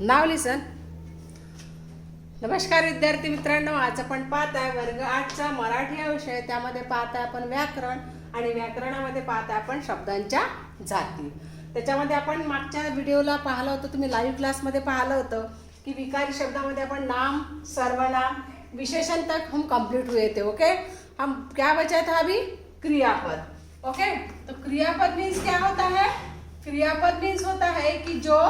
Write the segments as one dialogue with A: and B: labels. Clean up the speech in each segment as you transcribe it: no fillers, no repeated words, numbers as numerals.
A: Now listen. नमस्कार विद्यार्थी मित्रांनो, आज आपण पाहत आहे वर्ग 8चा मराठी हा विषय. त्यामध्ये पाहत आहे आपण व्याकरण आणि व्याकरणामध्ये पाहत आहे आपण शब्दांच्या जाती. त्याच्यामध्ये आपण मागच्या व्हिडिओला पाहिलं होतं, तुम्ही लाईव्ह क्लासमध्ये पाहिलं होतं की विकारी शब्दामध्ये आपण नाम, सर्वनाम, विशेषण तक हम कंप्लीट हुए थे. ओके, हम क्या बचा था अभी? क्रियापद. ओके, तो क्रियापद मीन्स क्या होता है? क्रियापद मीन्स होता है कि जो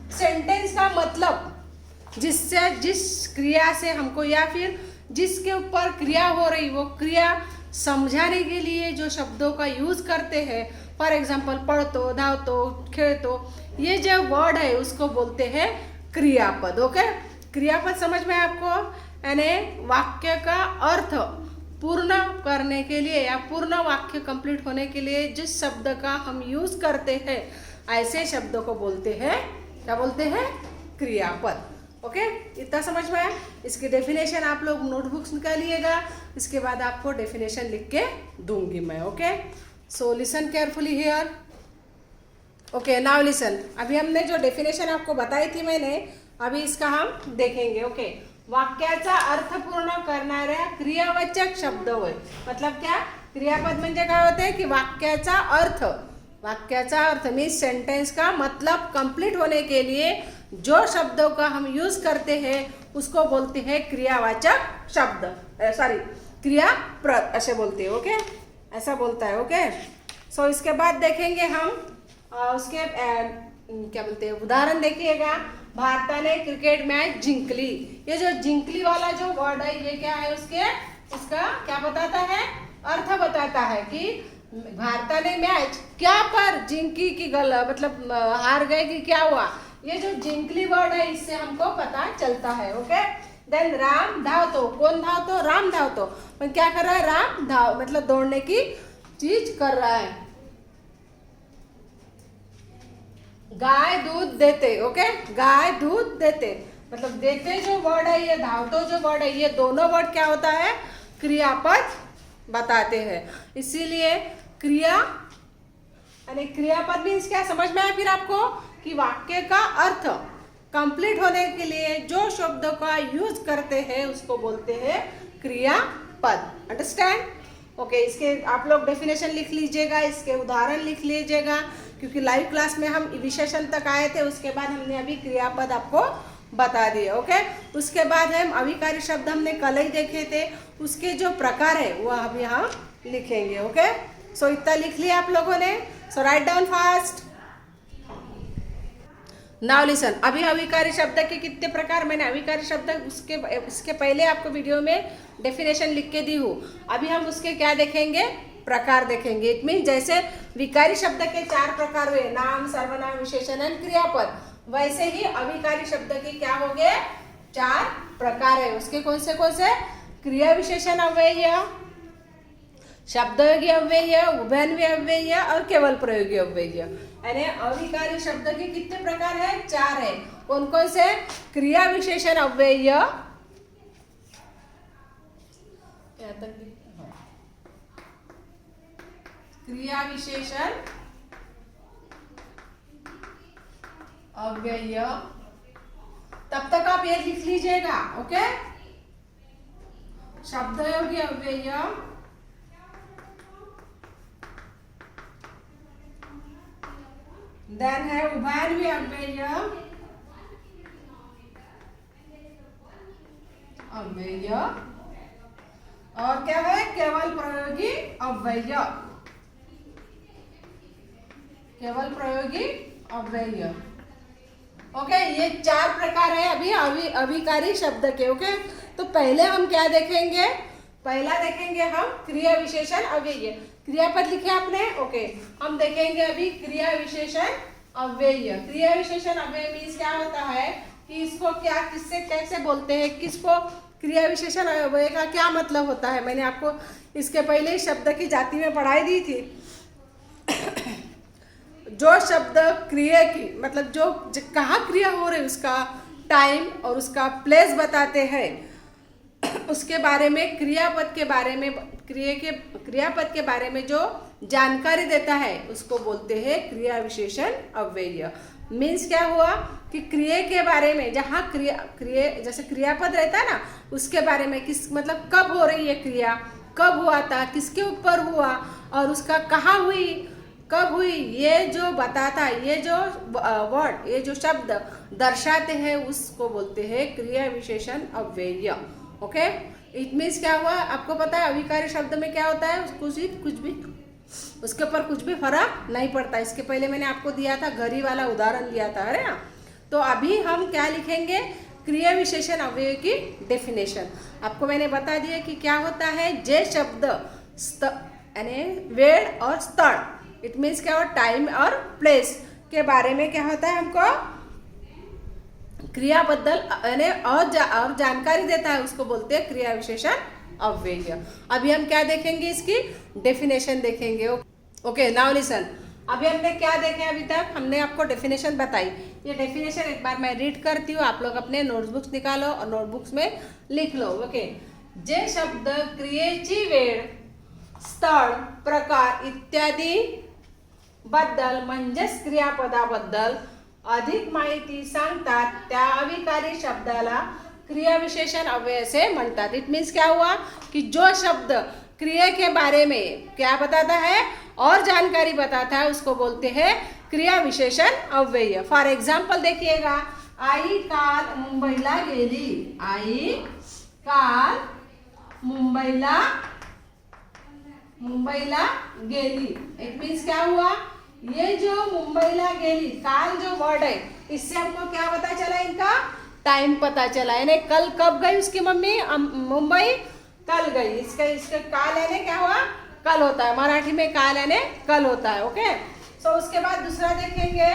A: सेंटेंस का मतलब जिससे जिस क्रिया से हमको या फिर जिसके ऊपर क्रिया हो रही वो क्रिया समझाने के लिए जो शब्दों का यूज करते हैं. फॉर एग्जाम्पल पढ़तो, धावतो, खेलतो, ये जो वर्ड है उसको बोलते हैं क्रियापद. ओके, क्रियापद समझ में आपको? यानी वाक्य का अर्थ पूर्ण करने के लिए या पूर्ण वाक्य कंप्लीट होने के लिए जिस शब्द का हम यूज करते हैं ऐसे शब्दों को बोलते हैं, क्या बोलते हैं? क्रियापद. ओके, इतना समझ में आया? इसकी डेफिनेशन आप लोग नोटबुक्स निकालिएगा, इसके बाद आपको डेफिनेशन लिख के दूंगी मैं. Okay, so listen carefully here. Okay, now listen. अभी हमने जो डेफिनेशन आपको बताई थी मैंने, अभी इसका हम देखेंगे. ओके, वाक्याचा अर्थ पूर्ण करणाऱ्या क्रियावाचक शब्द होय. मतलब क्या? क्रियापद म्हणजे काय होते कि वाक्याचा अर्थ मीन्स सेंटेंस का मतलब कंप्लीट होने के लिए जो शब्दों का हम यूज करते हैं उसको बोलते हैं क्रियावाचक शब्द. सॉरी, क्रियापद ऐसे बोलते हैं. ओके, ऐसा बोलता है. ओके, सो इसके बाद देखेंगे हम उसके क्या बोलते हैं, उदाहरण देखिएगा. भारताने क्रिकेट मैच जिंकली. ये जो जिंकली वाला जो वर्ड है ये क्या है? उसका क्या बताता है? अर्थ बताता है कि भारताने मैच क्या पर जिंकी की मतलब हार गए कि क्या हुआ. ये जो जिंकली वर्ड है इससे हमको पता चलता है. ओके, देन राम धावतो. कौन धावतो? राम धावतो. पर क्या कर रहा है? राम धाव मतलब दौड़ने की चीज कर रहा है. गाय दूध देते. ओके, गाय दूध देते मतलब देते जो वर्ड है, ये धावतो जो वर्ड है, ये दोनों वर्ड क्या होता है? क्रियापद बताते हैं. इसीलिए क्रिया यानी क्रियापद मीन्स क्या? समझ में आया फिर आपको कि वाक्य का अर्थ कंप्लीट होने के लिए जो शब्दों का यूज करते हैं उसको बोलते हैं क्रियापद. अंडरस्टैंड? ओके, इसके आप लोग डेफिनेशन लिख लीजिएगा, इसके उदाहरण लिख लीजिएगा, क्योंकि लाइव क्लास में हम विशेषण तक आए थे, उसके बाद हमने अभी क्रियापद आपको बता दिए. ओके, उसके बाद हम अभिकारी शब्द हमने कल ही देखे थे, उसके जो प्रकार है वो हम यहाँ लिखेंगे. ओके, सो इतना लिख लिया आप लोगों ने. So right down fast. Now listen. अभी अविकारी शब्द के कितने प्रकार, मैंने अविकारी शब्द इसके पहले आपको वीडियो में डेफिनेशन लिख के दी हूँ. अभी हम उसके क्या देखेंगे? प्रकार देखेंगे. इट मीन जैसे विकारी शब्द के 4 प्रकार हुए, नाम, सर्वनाम, विशेषण और क्रियापद, वैसे ही अविकारी शब्द के क्या हो गए? 4 प्रकार है. उसके कौन से? क्रिया विशेषण अव्यय, शब्दयोगी अव्यय, उभयन्वयी अव्यय और केवल प्रयोगी अव्यय. यानी अविकारी शब्द के कितने प्रकार है? 4 है. कौन कौन से? क्रिया विशेषण अव्यय, क्रिया विशेषण अव्यय. तब तक आप ये लिख लीजिएगा. ओके, शब्दयोगी अव्यय, देन है उभयन्वयी अव्यय, और क्या है? केवल प्रयोगी अव्यय. केवल प्रयोगी अव्यय. ओके, ये 4 प्रकार है अभी अविकारी शब्द के. ओके, तो पहले हम क्या देखेंगे? पहला देखेंगे हम क्रिया विशेषण अव्यय. क्रियापद लिखे आपने? ओके, हम देखेंगे अभी क्रिया विशेषण अव्यय. क्रिया विशेषण अव्यय मीन्स क्या होता है कि इसको क्या, किससे, कैसे बोलते हैं, किसको क्रिया विशेषण अव्यय का क्या मतलब होता है. मैंने आपको इसके पहले शब्द की जाति में पढ़ाई दी थी. जो शब्द क्रिया की मतलब जो कहाँ क्रिया हो रही उसका टाइम और उसका प्लेस बताते हैं, उसके बारे में क्रियापद के बारे में क्रियापद के बारे में जो जानकारी देता है उसको बोलते हैं क्रिया विशेषण अव्यय. मीन्स क्या हुआ कि क्रिया के बारे में, जहाँ क्रिया जैसे क्रियापद रहता है ना, उसके बारे में, किस मतलब कब हो रही है क्रिया, कब हुआ था, किसके ऊपर हुआ और उसका कहाँ हुई, कब हुई, ये जो बताता, ये जो वर्ड, ये जो शब्द दर्शाते हैं उसको बोलते हैं क्रिया विशेषण अव्यय। ओके, इट मीन्स क्या हुआ, आपको पता है अविकारी शब्द में क्या होता है, कुछ भी उसके ऊपर कुछ भी फर्क नहीं पड़ता। इसके पहले मैंने आपको दिया था, घड़ी वाला उदाहरण दिया था, अरे ना। तो अभी हम क्या लिखेंगे, क्रिया विशेषण अव्यय की डेफिनेशन। आपको मैंने बता दिया कि क्या होता है, जे शब्द यानी वेळ और स्थल, इट मीन्स क्या हो, टाइम और प्लेस के बारे में क्या होता है, हमको क्रिया बद्दल यानी और जानकारी देता है, उसको बोलते हैं क्रिया विशेषण अव्यय। अभी हम क्या देखेंगे, इसकी डेफिनेशन देखेंगे। Okay, now listen. अभी हमने क्या देखे, अभी तक हमने आपको डेफिनेशन बताई। ये डेफिनेशन एक बार मैं रीड करती हूँ, आप लोग अपने नोटबुक्स निकालो और नोटबुक्स में लिख लो। ओके, जे शब्द क्रियेची वेळ, स्थळ, प्रकार इत्यादी बद्दल म्हणजेच क्रियापदाबद्दल अधिक माहिती सांगतात त्या अविकारी शब्दाला क्रिया विशेषण अव्यय से म्हणतात। इट मीन्स क्या हुआ कि जो शब्द क्रिया के बारे में क्या बताता है और जानकारी बताता है उसको बोलते हैं क्रिया विशेषण अव्यय। फॉर एग्जाम्पल देखिएगा, आई काल मुंबईला गेली, आई काल मुंबईला गेली। इट मीन्स क्या हुआ, ये जो मुंबईला गेली, काल जो वर्ड है, इससे हमको क्या पता चला, इनका टाइम पता चला, यानी कल कब गई उसकी मम्मी मुंबई, कल गई। इसका काल यानी क्या हुआ, कल होता है, मराठी में काल यानी कल होता है। ओके, सो उसके बाद दूसरा देखेंगे,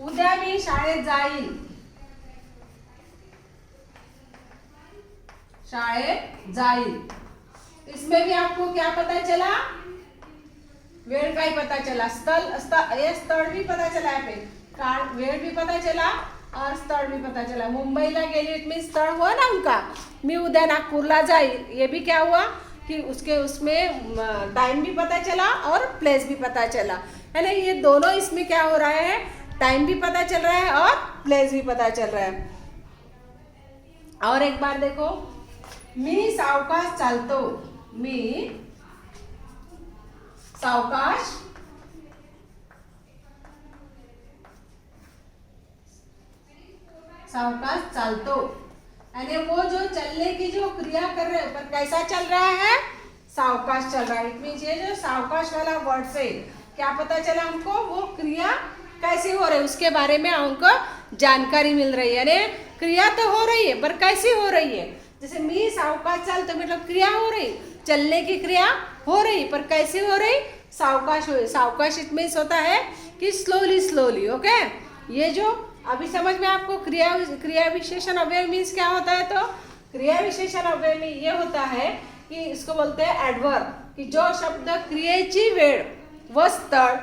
A: उद्या मी शाळेत जाईल, शाळेत जाईल। इसमें भी आपको क्या पता चला, वेळ का ही पता चला, स्थळ भी पता चला, यहाँ पे काल वेळ भी पता चला और स्थळ भी पता चला। मुंबईला गेली, इट मीन्स स्थळ हुआ ना उनका, मी उद्या नागपुरला जाईल, ये भी क्या हुआ कि उसमें टाइम भी पता चला और प्लेस भी पता चला, है ना। ये दोनों इसमें क्या हो रहा है, टाइम भी पता चल रहा है और प्लेस भी पता चल रहा है। और एक बार देखो, मी सावकाश चालतो, मी सावकाश चालतो, यानी वो जो चलने की जो क्रिया कर रहे हैं पर कैसा चल रहा है, सावकाश चल रहा है। इट मीन्स ये जो सावकाश वाला वर्ड से क्या पता चला हमको, वो क्रिया कैसी हो रही है उसके बारे में हमको जानकारी मिल रही है। यानी क्रिया तो हो रही है पर कैसी हो रही है, जैसे मी सावकाश चलतो मतलब क्रिया हो रही, चलने की क्रिया हो रही, पर कैसी हो रही, सावकाश हो रही। सावकाश इट मीन्स होता है कि स्लोली। ओके, ये जो अभी समझ में आपको क्रिया विशेषण अव्यय मीन्स क्या होता है, तो क्रिया विशेषण अव्यय में ये होता है कि इसको बोलते हैं एडवर्ब, कि जो शब्द क्रियेची वेळ व स्थळ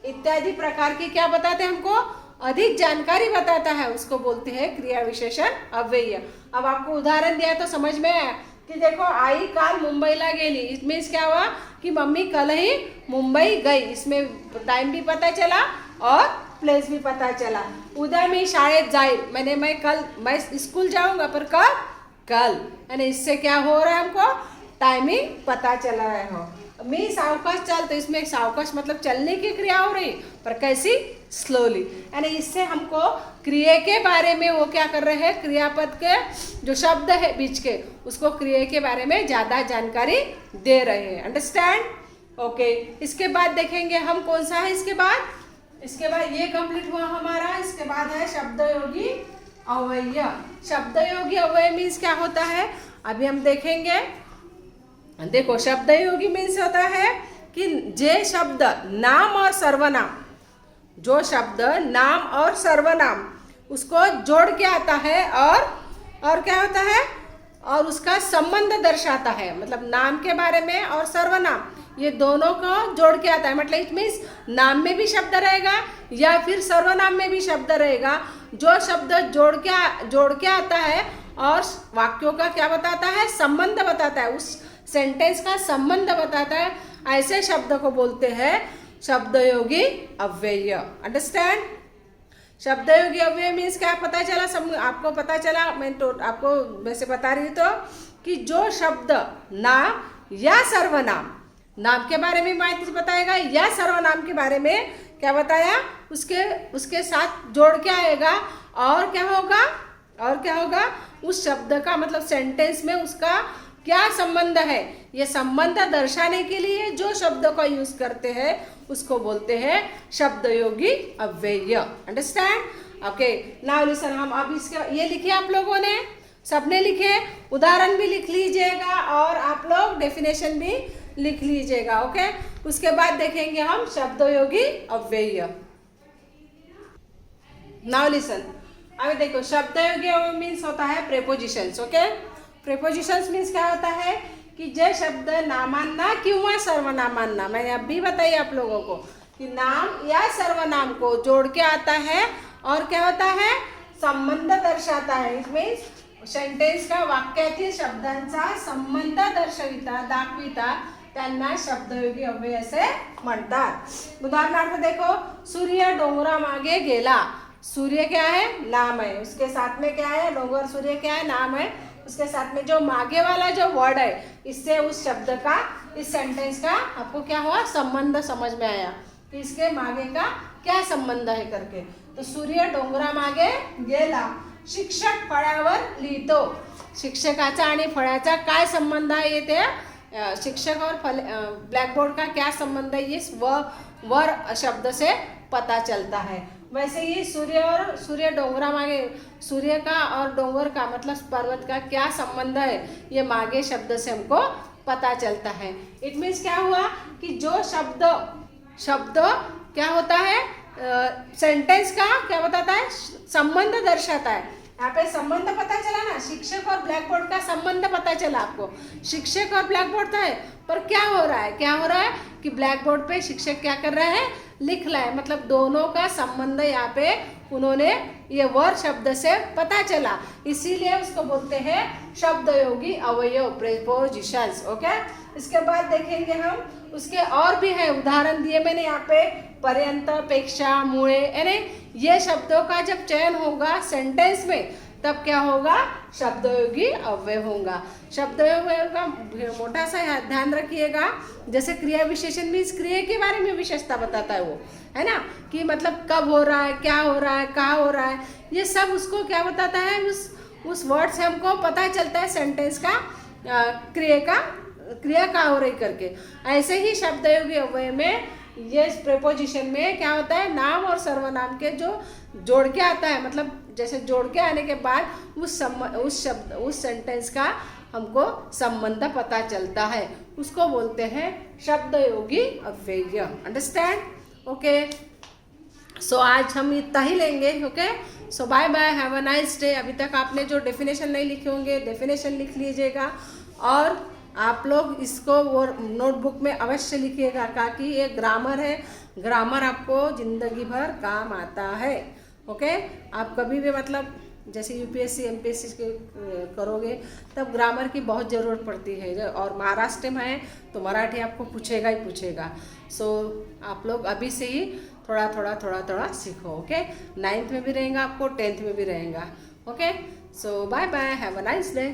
A: इत्यादि प्रकार की क्या बताते हैं, हमको अधिक जानकारी बताता है, उसको बोलते हैं क्रिया विशेषण अव्यय। अब आपको उदाहरण दिया तो समझ में आया कि देखो, आई काल मुंबईला गेली, इट मीन्स क्या हुआ कि मम्मी कल ही मुंबई गई, इसमें टाइम भी पता चला और प्लेस भी पता चला। उद्या मी शाळेत जाईल, मैं स्कूल जाऊंगा, पर कल, यानी इससे क्या हो रहा है, हमको टाइमिंग पता चला है। हो मी सावकाश चलते, इसमें सावकाश मतलब चलने की क्रिया हो रही, पर कैसी, स्लोली, यानी इससे हमको क्रिया के बारे में वो क्या कर रहे हैं, क्रियापद के जो शब्द है बीच के, उसको क्रिया के बारे में ज्यादा जानकारी दे रहे हैं। अंडरस्टैंड? ओके, इसके बाद देखेंगे हम कौन सा है, इसके बाद ये कंप्लीट हुआ हमारा। इसके बाद है शब्दयोगी अव्यय। शब्दयोगी अव्यय मीन्स क्या होता है, अभी हम देखेंगे। देखो, शब्दयोगी मीन्स होता है कि जे शब्द नाम और सर्वनाम, जो शब्द नाम और सर्वनाम उसको जोड़ के आता है और क्या होता है, और उसका संबंध दर्शाता है, मतलब नाम के बारे में और सर्वनाम ये दोनों को जोड़ के आता है। मतलब इट मीन्स नाम में भी शब्द रहेगा या फिर सर्वनाम में भी शब्द रहेगा। जो शब्द जोड़ के आता है और वाक्यों का क्या बताता है, संबंध बताता है, उस सेंटेंस का संबंध बताता है, ऐसे शब्द को बोलते हैं शब्दयोगी अव्यय। अंडरस्टैंड? शब्दयोगी अव्यय मीन्स क्या पता चला? सब आपको पता चला? मैं तो आपको वैसे बता रही हूँ तो कि जो शब्द नाम या सर्वनाम, नाम के बारे में माहिती बताएगा या सर्वनाम के बारे में क्या बताया, उसके साथ जोड़ के आएगा और क्या होगा उस शब्द का मतलब सेंटेंस में उसका क्या संबंध है, ये संबंध दर्शाने के लिए जो शब्द का यूज करते हैं उसको बोलते हैं शब्दयोगी अव्यय। अंडरस्टैंड? Okay, now listen. हम अब इसका ये लिखे आप लोगों ने, सबने लिखे, उदाहरण भी लिख लीजिएगा और आप लोग डेफिनेशन भी लिख लीजिएगा। ओके, उसके बाद देखेंगे हम शब्दयोगी अव्यय। नाउ लिसन, अभी देखो शब्दयोगी अव्यय मीन्स होता है प्रेपोजिशंस। ओके, प्रेपोजिशंस मीन्स क्या होता है कि जे शब्द नामांना किंवा सर्वनामांना, मैंने अभी बताई आप लोगों को कि नाम या सर्वनाम को जोड़ के आता है और क्या होता है, संबंध दर्शाता है। इट मीन्स सेंटेन्स का वाक्यातील शब्दांचा संबंध दर्शविता दाखविता त्यांना शब्दयोगी अव्यय असे म्हणतात। उदाहरणार्थ देखो, सूर्य डोंगरामागे गेला। सूर्य क्या है? नाम है। उसके साथ में क्या है? डोंगर, सूर्य क्या है? नाम है। उसके साथ में जो मागे वाला जो वर्ड है, इससे उस शब्द का, इस सेंटेंस का आपको क्या हुआ, संबंध समझ में आया कि इसके मागे का क्या संबंध है करके। तो सूर्य डोंगरामागे गेला, शिक्षक फळ्यावर लिहितो। शिक्षकाचा आणि फळ्याचा काय संबंध आहे ते शिक्षक और ब्लैकबोर्ड का क्या संबंध है, ये वर शब्द से पता चलता है। वैसे ही सूर्य डोंगरा मागे, सूर्य का और डोंगर का मतलब पर्वत का क्या संबंध है, ये मागे शब्द से हमको पता चलता है। इट मीन्स क्या हुआ कि जो शब्द क्या होता है, सेंटेंस का क्या बताता है, संबंध दर्शाता है। यहाँ पे संबंध पता चला ना, शिक्षक और ब्लैकबोर्ड का संबंध पता चला आपको। शिक्षक और ब्लैकबोर्ड है, पर क्या हो रहा है कि ब्लैकबोर्ड पे शिक्षक क्या कर रहा है, लिख रहा है। मतलब दोनों का संबंध यहाँ पे उन्होंने ये वर शब्द से पता चला, इसीलिए उसको बोलते हैं शब्दयोगी अवयव, प्रेपोजिशंस। ओके, इसके बाद देखेंगे हम, उसके और भी है उदाहरण दिए मैंने यहाँ पे, पर्यंत, पेक्षा, मुळे, यानी ये शब्दों का जब चयन होगा सेंटेंस में तब क्या होगा, शब्दयोगी अव्यय होगा। शब्दयोगी का मोटा सा ध्यान रखिएगा। जैसे क्रिया विशेषण मीन्स क्रिया के बारे में विशेषता बताता है वो, है ना, कि मतलब कब हो रहा है, क्या हो रहा है, कहाँ हो रहा है, ये सब उसको क्या बताता है, उस वर्ड से हमको पता चलता है सेंटेंस का क्रिया का हो रही करके। ऐसे ही शब्दयोगी अव्यय में ये प्रेपोजिशन में क्या होता है, नाम और सर्वनाम के जो जोड़ के आता है, मतलब जैसे जोड़ के आने के बाद उस सेंटेंस का हमको संबंध पता चलता है, उसको बोलते हैं शब्दयोगी अव्यय। अंडरस्टैंड? ओके, सो आज हम इतना ही लेंगे। Okay, so bye bye, have a nice day. अभी तक आपने जो डेफिनेशन नहीं लिखे होंगे, डेफिनेशन लिख लीजिएगा और आप लोग इसको वो नोटबुक में अवश्य लिखिएगा, ताकि ये ग्रामर है, ग्रामर आपको ज़िंदगी भर काम आता है। ओके, आप कभी भी मतलब जैसे यूपीएससी एमपीएससी के करोगे तब ग्रामर की बहुत ज़रूरत पड़ती है, और महाराष्ट्र में है तो मराठी आपको पूछेगा ही पूछेगा। सो आप लोग अभी से ही थोड़ा थोड़ा सीखो। ओके, 9th में भी रहेगा आपको, 10th में भी रहेगा। Okay, so bye bye, have a nice day.